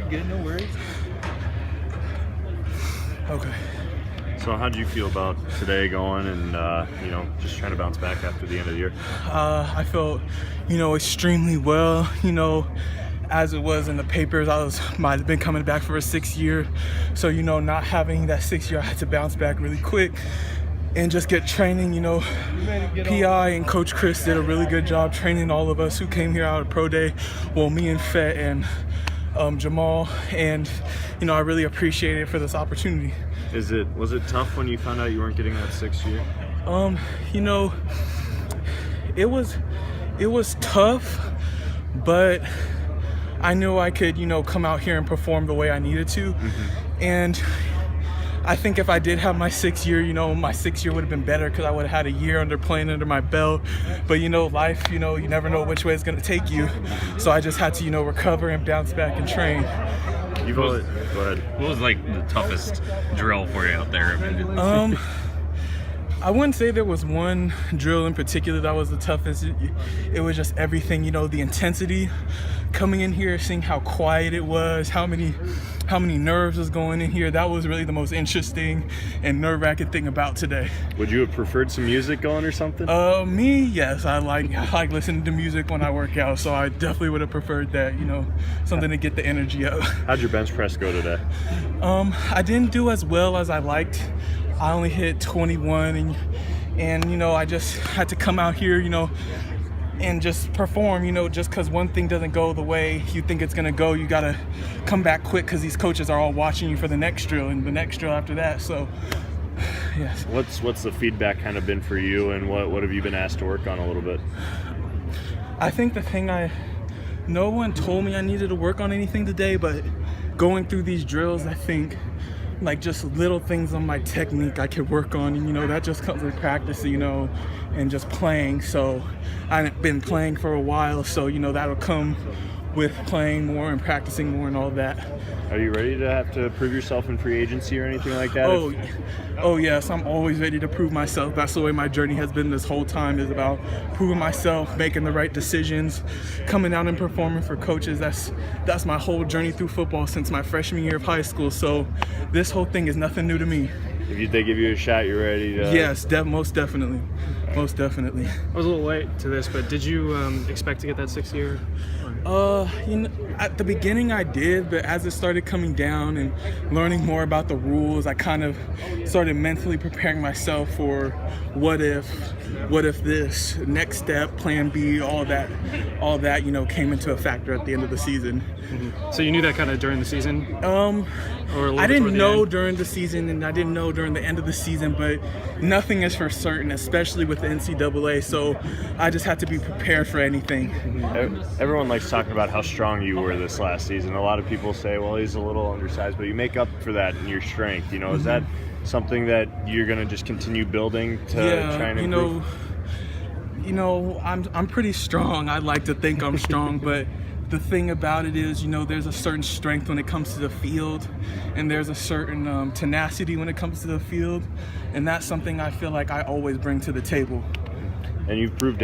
good, no worries. Okay. So how did you feel about today going and, just trying to bounce back after the end of the year? I felt, extremely well. As it was in the papers, might have been coming back for a 6th year. So, not having that 6th year, I had to bounce back really quick and just get training. PI and Coach Chris did a really good job training all of us who came here out of Pro Day. Well, me and Fett and Jamal, and I really appreciate it for this opportunity. Was it tough when you found out you weren't getting that 6th year? It was tough, but I knew I could, come out here and perform the way I needed to. And I think if I did have my 6th year, my 6th year would have been better because I would have had a year playing under my belt. But, life, you never know which way it's going to take you. So I just had to, recover and bounce back and train. Go ahead. What was like the toughest drill for you out there? I wouldn't say there was one drill in particular that was the toughest. It was just everything, the intensity. Coming in here, seeing how quiet it was, how many nerves was going in here. That was really the most interesting and nerve-wracking thing about today. Would you have preferred some music going or something? Me, yes. I like listening to music when I work out, so I definitely would have preferred that, something to get the energy up. How'd your bench press go today? I didn't do as well as I liked. I only hit 21 and I just had to come out here, and just perform, just because one thing doesn't go the way you think it's going to go, you got to come back quick because these coaches are all watching you for the next drill and the next drill after that. So, yes. What's the feedback kind of been for you, and what have you been asked to work on a little bit? I think no one told me I needed to work on anything today, but going through these drills, I think like just little things on my technique I could work on, and that just comes with practice, and just playing. So I've been playing for a while, so that'll come with playing more and practicing more and all that. Are you ready to have to prove yourself in free agency or anything like that? Oh yes, I'm always ready to prove myself. That's the way my journey has been this whole time, is about proving myself, making the right decisions, coming out and performing for coaches. That's my whole journey through football since my freshman year of high school. So this whole thing is nothing new to me. If they give you a shot, you're ready to... Yes, most definitely. Most definitely. I was a little late to this, but did you expect to get that 6th year? At the beginning I did, but as it started coming down and learning more about the rules, I kind of started mentally preparing myself for what if this next step, plan B, all that, came into a factor at the end of the season. So you knew that kind of during the season? I didn't know during the season, and I didn't know during the end of the season, but nothing is for certain, especially with the NCAA, so I just had to be prepared for anything. Everyone likes talking about how strong you were this last season. A lot of people say, well, he's a little undersized, but you make up for that in your strength. Is that something that you're going to just continue building to try and improve? I'm pretty strong. I like to think I'm strong, but the thing about it is, there's a certain strength when it comes to the field, and there's a certain tenacity when it comes to the field, and that's something I feel like I always bring to the table. And you've proved